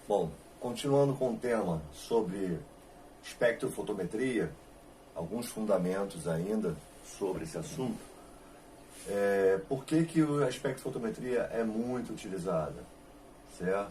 Bom, continuando com o tema sobre espectrofotometria, alguns fundamentos ainda sobre esse assunto. Por que a espectrofotometria é muito utilizada? Certo?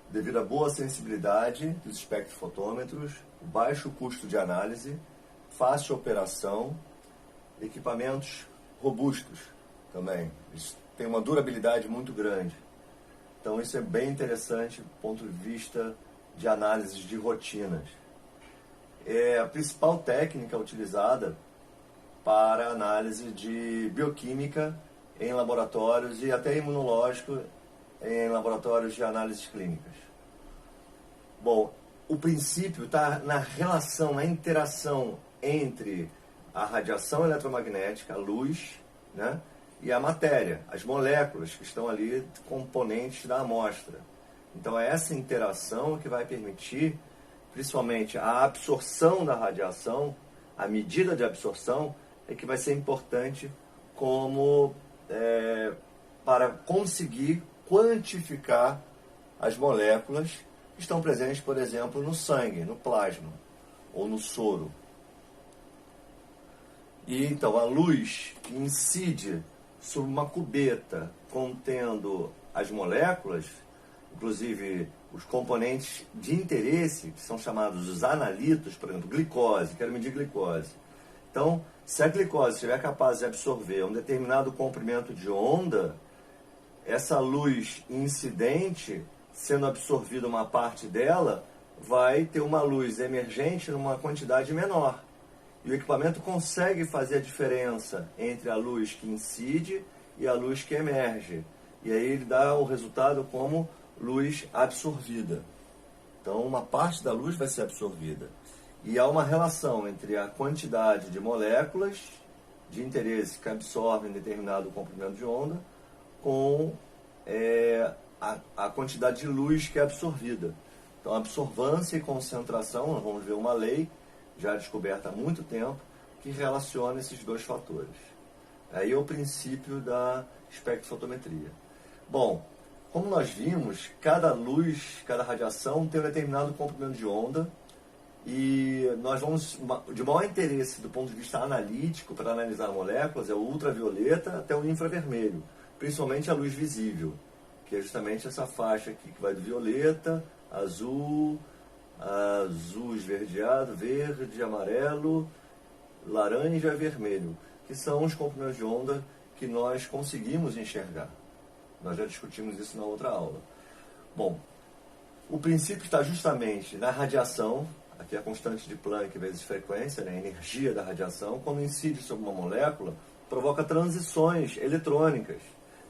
Devido à boa sensibilidade dos espectrofotômetros, baixo custo de análise, fácil operação, equipamentos robustos também. Eles têm uma durabilidade muito grande. Então isso é bem interessante do ponto de vista de análises de rotinas. É a principal técnica utilizada para análise de bioquímica em laboratórios e até imunológico em laboratórios de análises clínicas. Bom, o princípio está na relação, na interação entre a radiação eletromagnética, a luz, né, e a matéria, as moléculas que estão ali, componentes da amostra. Então é essa interação que vai permitir, principalmente, a absorção da radiação, a medida de absorção, é que vai ser importante como para conseguir quantificar as moléculas que estão presentes, por exemplo, no sangue, no plasma ou no soro. E então a luz que incide sobre uma cubeta contendo as moléculas, inclusive os componentes de interesse, que são chamados os analitos, por exemplo, glicose, quero medir glicose. Então, se a glicose estiver capaz de absorver um determinado comprimento de onda, essa luz incidente, sendo absorvida uma parte dela, vai ter uma luz emergente numa quantidade menor. E o equipamento consegue fazer a diferença entre a luz que incide e a luz que emerge. E aí ele dá o resultado como luz absorvida. Então uma parte da luz vai ser absorvida. E há uma relação entre a quantidade de moléculas de interesse que absorvem determinado comprimento de onda com a quantidade de luz que é absorvida. Então absorvância e concentração, nós vamos ver uma lei já descoberta há muito tempo, que relaciona esses dois fatores. Aí é o princípio da espectrofotometria. Bom, como nós vimos, cada luz, cada radiação tem um determinado comprimento de onda e nós vamos, de maior interesse do ponto de vista analítico para analisar moléculas, é o ultravioleta até o infravermelho, principalmente a luz visível, que é justamente essa faixa aqui, que vai do violeta, azul esverdeado, verde, amarelo, laranja e vermelho, que são os comprimentos de onda que nós conseguimos enxergar. Nós já discutimos isso na outra aula. Bom, o princípio está justamente na radiação, aqui é a constante de Planck vezes frequência, né, a energia da radiação, quando incide sobre uma molécula, provoca transições eletrônicas.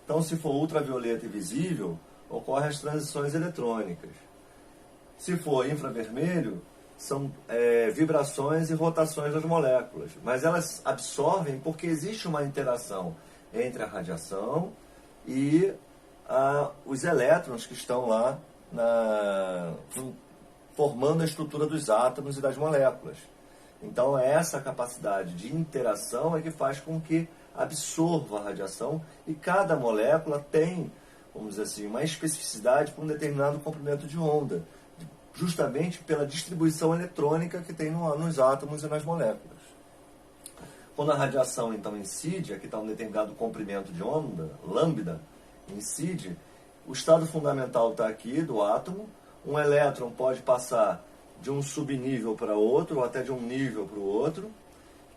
Então, se for ultravioleta e visível, ocorrem as transições eletrônicas. Se for infravermelho, são vibrações e rotações das moléculas. Mas elas absorvem porque existe uma interação entre a radiação e os elétrons que estão lá formando a estrutura dos átomos e das moléculas. Então, essa capacidade de interação é que faz com que absorva a radiação e cada molécula tem, vamos dizer assim, uma especificidade para um determinado comprimento de onda, justamente pela distribuição eletrônica que tem nos átomos e nas moléculas. Quando a radiação, então, incide, aqui está um determinado comprimento de onda, lambda, incide, o estado fundamental está aqui do átomo, um elétron pode passar de um subnível para outro, ou até de um nível para o outro,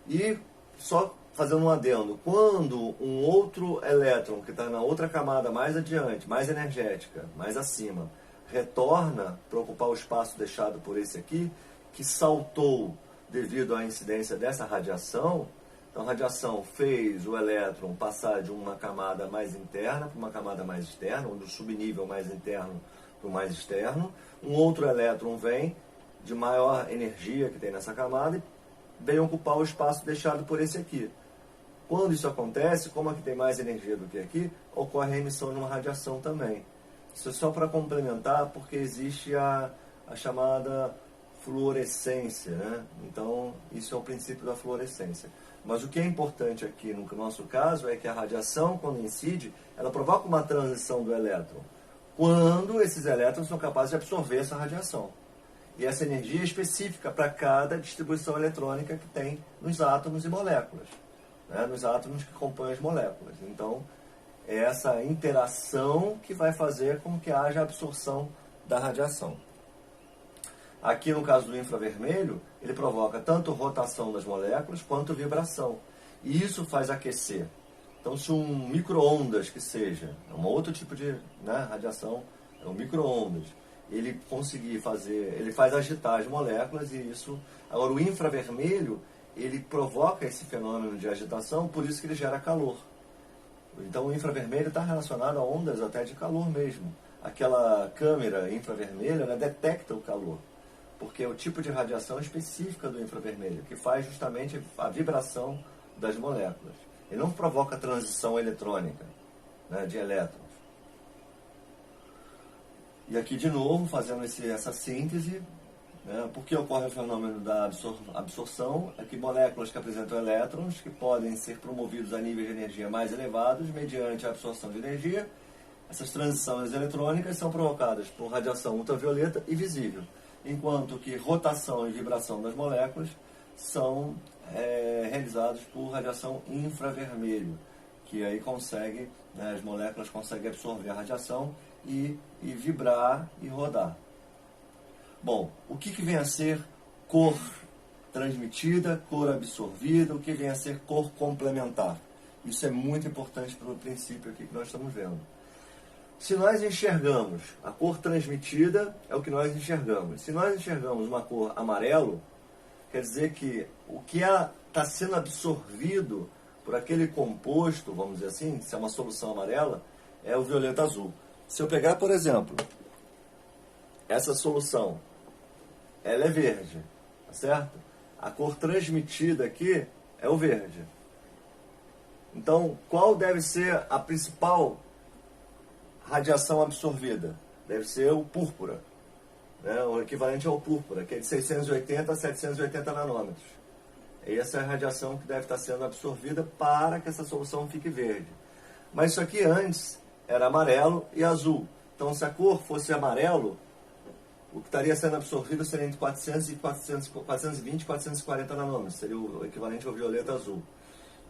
e só fazendo um adendo, quando um outro elétron, que está na outra camada mais adiante, mais energética, mais acima, retorna para ocupar o espaço deixado por esse aqui, que saltou devido à incidência dessa radiação. Então a radiação fez o elétron passar de uma camada mais interna para uma camada mais externa, ou do subnível mais interno para o mais externo. Um outro elétron vem de maior energia que tem nessa camada e vem ocupar o espaço deixado por esse aqui. Quando isso acontece, como aqui tem mais energia do que aqui, ocorre a emissão de uma radiação também. Isso é só para complementar, porque existe a chamada fluorescência, né? Então, isso é o princípio da fluorescência. Mas o que é importante aqui no nosso caso é que a radiação, quando incide, ela provoca uma transição do elétron. quando esses elétrons são capazes de absorver essa radiação. E essa energia é específica para cada distribuição eletrônica que tem nos átomos e moléculas, né? Nos átomos que compõem as moléculas. Então, é essa interação que vai fazer com que haja absorção da radiação. Aqui, no caso do infravermelho, ele provoca tanto rotação das moléculas quanto vibração. E isso faz aquecer. Então, se um micro-ondas que seja, é um outro tipo de, né, radiação, é um micro-ondas, ele conseguir fazer, ele faz agitar as moléculas e isso... Agora, o infravermelho, ele provoca esse fenômeno de agitação, por isso que ele gera calor. Então, o infravermelho está relacionado a ondas até de calor mesmo. Aquela câmera infravermelha, ela detecta o calor, porque é o tipo de radiação específica do infravermelho, que faz justamente a vibração das moléculas. Ele não provoca transição eletrônica, né, de elétrons. E aqui, de novo, fazendo essa síntese, né, por que ocorre o fenômeno da absorção? É que moléculas que apresentam elétrons, que podem ser promovidos a níveis de energia mais elevados, mediante a absorção de energia, essas transições eletrônicas são provocadas por radiação ultravioleta e visível, enquanto que rotação e vibração das moléculas são realizados por radiação infravermelho, que aí consegue, né, as moléculas conseguem absorver a radiação e vibrar e rodar. Bom, o que vem a ser cor transmitida, cor absorvida, o que vem a ser cor complementar? Isso é muito importante para o princípio aqui que nós estamos vendo. Se nós enxergamos a cor transmitida, é o que nós enxergamos. Se nós enxergamos uma cor amarelo, quer dizer que o que está sendo absorvido por aquele composto, vamos dizer assim, se é uma solução amarela, é o violeta azul. Se eu pegar, por exemplo, essa solução, ela é verde, tá certo? A cor transmitida aqui é o verde. Então, qual deve ser a principal radiação absorvida? Deve ser o púrpura, né? O equivalente ao púrpura, que é de 680 a 780 nanômetros. E essa é a radiação que deve estar sendo absorvida para que essa solução fique verde. Mas isso aqui antes era amarelo e azul. Então, se a cor fosse amarelo, o que estaria sendo absorvido seria entre 400 e 420 e 440 nanômetros. Seria o equivalente ao violeta azul.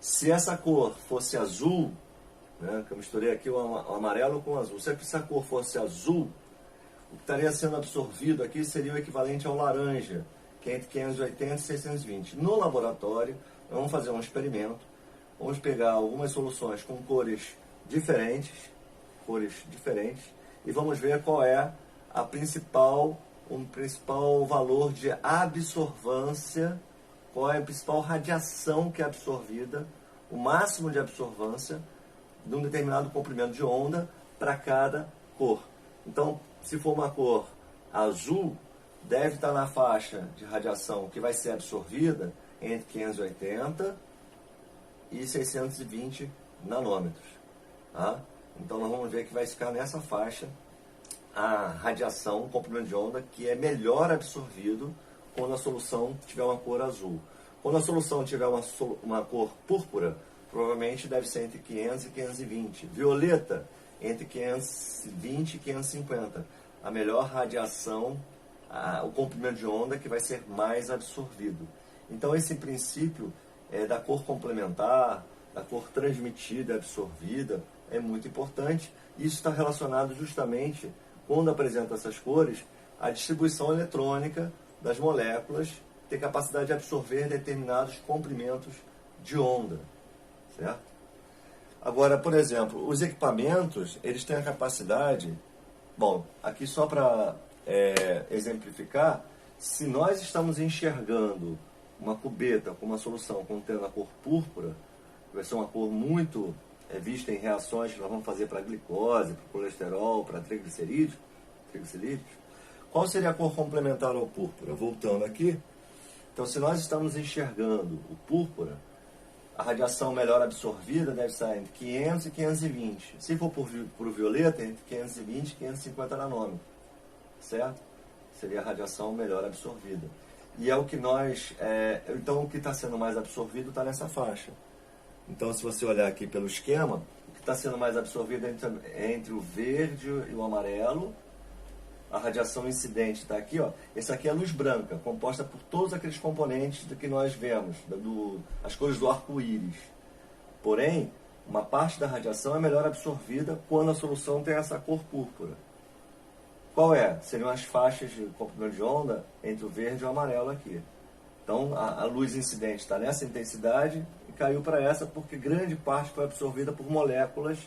Se essa cor fosse azul, né, que eu misturei aqui o amarelo com o azul. Se essa cor fosse azul, o que estaria sendo absorvido aqui seria o equivalente ao laranja, que é entre 580 e 620. No laboratório, nós vamos fazer um experimento. Vamos pegar algumas soluções com cores diferentes, e vamos ver qual é o principal valor de absorvância, qual é a principal radiação que é absorvida, o máximo de absorvância de um determinado comprimento de onda para cada cor. Então, se for uma cor azul, deve estar na faixa de radiação que vai ser absorvida entre 580 e 620 nanômetros. Tá? Então, nós vamos ver que vai ficar nessa faixa a radiação, o comprimento de onda, que é melhor absorvido quando a solução tiver uma cor azul. Quando a solução tiver uma cor púrpura, provavelmente deve ser entre 500 e 520. Violeta, entre 520 e 550. A melhor radiação, o comprimento de onda que vai ser mais absorvido. Então, esse princípio da cor complementar, da cor transmitida e absorvida, é muito importante. Isso está relacionado justamente, quando apresenta essas cores, à distribuição eletrônica das moléculas, ter capacidade de absorver determinados comprimentos de onda. Certo? Agora, por exemplo, os equipamentos, eles têm a capacidade... Bom, aqui só para exemplificar, se nós estamos enxergando uma cubeta com uma solução contendo a cor púrpura, que vai ser uma cor muito vista em reações que nós vamos fazer para glicose, para colesterol, para triglicerídeos, qual seria a cor complementar ao púrpura? Voltando aqui, então se nós estamos enxergando o púrpura, a radiação melhor absorvida deve estar entre 500 e 520. Se for por violeta, entre 520 e 550 nanômetros. Certo? Seria a radiação melhor absorvida. E é o que nós... então, o que está sendo mais absorvido está nessa faixa. Então, se você olhar aqui pelo esquema, o que está sendo mais absorvida entre o verde e o amarelo. A radiação incidente está aqui, ó. Essa aqui é a luz branca, composta por todos aqueles componentes do que nós vemos, as cores do arco-íris. Porém, uma parte da radiação é melhor absorvida quando a solução tem essa cor púrpura. Qual é? Seriam as faixas de comprimento de onda entre o verde e o amarelo aqui. Então, a luz incidente está nessa intensidade e caiu para essa porque grande parte foi absorvida por moléculas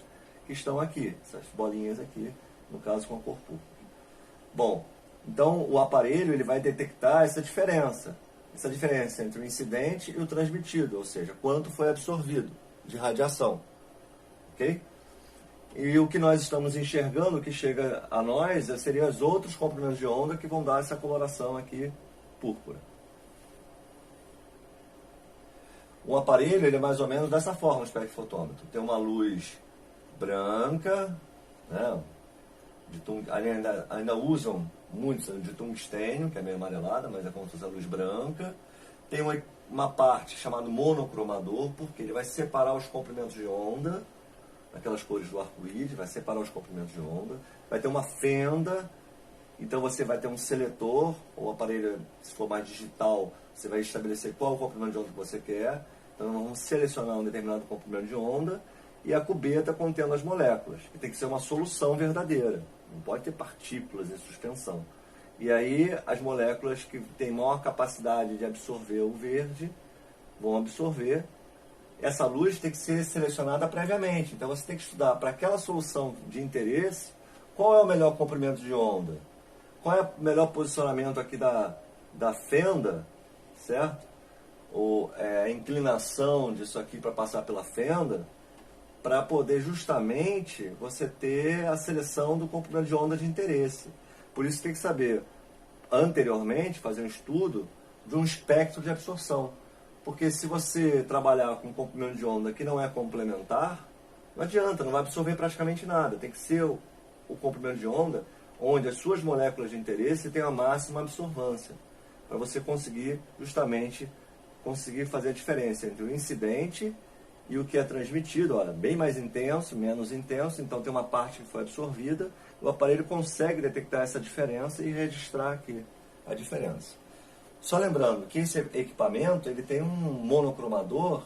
que estão aqui, essas bolinhas aqui, no caso com a cor púrpura. Bom, então o aparelho ele vai detectar essa diferença entre o incidente e o transmitido, ou seja, quanto foi absorvido de radiação. Ok? E o que nós estamos enxergando, o que chega a nós, seriam os outros comprimentos de onda que vão dar essa coloração aqui púrpura. Um aparelho ele é mais ou menos dessa forma, o espectrofotômetro. Tem uma luz branca, né? Ainda usam muito de tungstênio, que é meio amarelada, mas é como se fosse a luz branca. Tem uma parte chamada monocromador, porque ele vai separar os comprimentos de onda, aquelas cores do arco-íris, vai separar os comprimentos de onda. Vai ter uma fenda, então você vai ter um seletor, ou aparelho, se for mais digital, você vai estabelecer qual o comprimento de onda que você quer. Então nós vamos selecionar um determinado comprimento de onda e a cubeta contendo as moléculas, que tem que ser uma solução verdadeira, não pode ter partículas em suspensão. E aí as moléculas que têm maior capacidade de absorver o verde vão absorver. Essa luz tem que ser selecionada previamente, então você tem que estudar para aquela solução de interesse qual é o melhor comprimento de onda, qual é o melhor posicionamento aqui da fenda, certo? Ou a inclinação disso aqui para passar pela fenda, para poder justamente você ter a seleção do comprimento de onda de interesse. Por isso tem que saber, anteriormente, fazer um estudo de um espectro de absorção. Porque se você trabalhar com um comprimento de onda que não é complementar, não adianta, não vai absorver praticamente nada. Tem que ser o comprimento de onda onde as suas moléculas de interesse têm a máxima absorvância, para você conseguir justamente fazer a diferença entre o incidente e o que é transmitido. Olha, bem mais intenso, menos intenso, então tem uma parte que foi absorvida, o aparelho consegue detectar essa diferença e registrar aqui a diferença. Só lembrando que esse equipamento ele tem um monocromador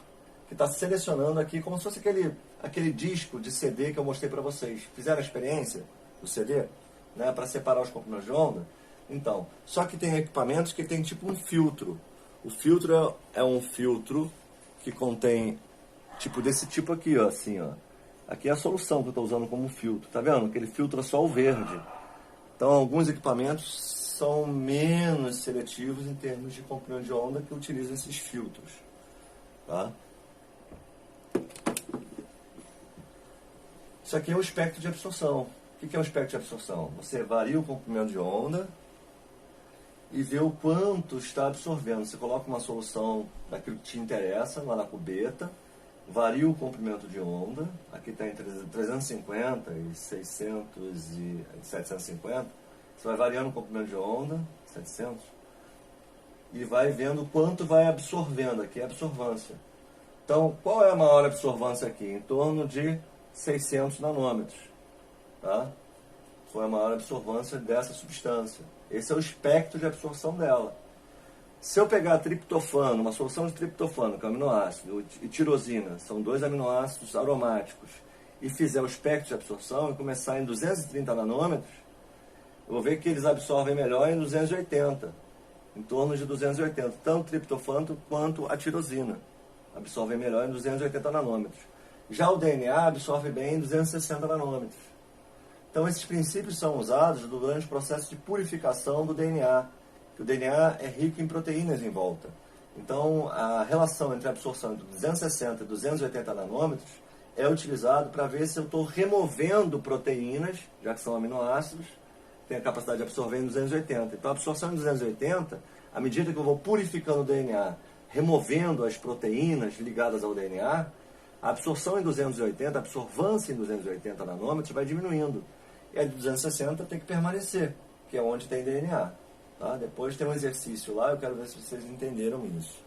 que está selecionando aqui como se fosse aquele disco de CD que eu mostrei para vocês. Fizeram a experiência do CD, né, para separar os comprimentos de onda? Então, só que tem equipamentos que tem tipo um filtro. O filtro é um filtro que contém desse tipo aqui, ó, assim, ó. Aqui é a solução que eu estou usando como filtro, tá vendo? Aquele filtro é só o verde. Então, alguns equipamentos são menos seletivos em termos de comprimento de onda que utilizam esses filtros, tá? Isso aqui é o espectro de absorção. O que é o espectro de absorção? Você varia o comprimento de onda e vê o quanto está absorvendo. Você coloca uma solução daquilo que te interessa lá na cubeta, varia o comprimento de onda, aqui está entre 350 e 600 e 750, você vai variando o comprimento de onda, 700, e vai vendo quanto vai absorvendo, aqui é a absorvância. Então, qual é a maior absorvância aqui? Em torno de 600 nanômetros, tá? Foi a maior absorvância dessa substância. Esse é o espectro de absorção dela. Se eu pegar triptofano, uma solução de triptofano, que é um aminoácido, e tirosina, são dois aminoácidos aromáticos, e fizer o espectro de absorção e começar em 230 nanômetros, eu vou ver que eles absorvem melhor em 280, em torno de 280, tanto o triptofano quanto a tirosina absorvem melhor em 280 nanômetros. Já o DNA absorve bem em 260 nanômetros. Então esses princípios são usados durante o processo de purificação do DNA, que o DNA é rico em proteínas em volta. Então a relação entre a absorção de 260 e 280 nanômetros é utilizado para ver se eu estou removendo proteínas, já que são aminoácidos, tem a capacidade de absorver em 280. Então a absorção em 280, à medida que eu vou purificando o DNA, removendo as proteínas ligadas ao DNA, a absorção em 280, a absorvância em 280 nanômetros vai diminuindo. E a de 260 tem que permanecer, que é onde tem DNA. Tá? Depois tem um exercício lá, eu quero ver se vocês entenderam isso.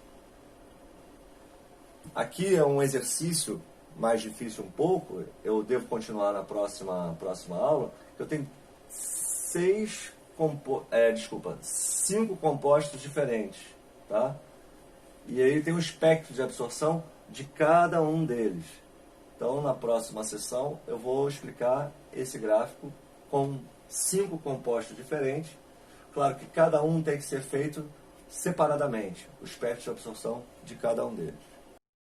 Aqui é um exercício mais difícil um pouco, eu devo continuar na próxima aula, eu tenho 5 compostos diferentes, tá? E aí tem um espectro de absorção de cada um deles. Então, na próxima sessão, eu vou explicar esse gráfico com 5 compostos diferentes. Claro que cada um tem que ser feito separadamente, o espectro de absorção de cada um deles.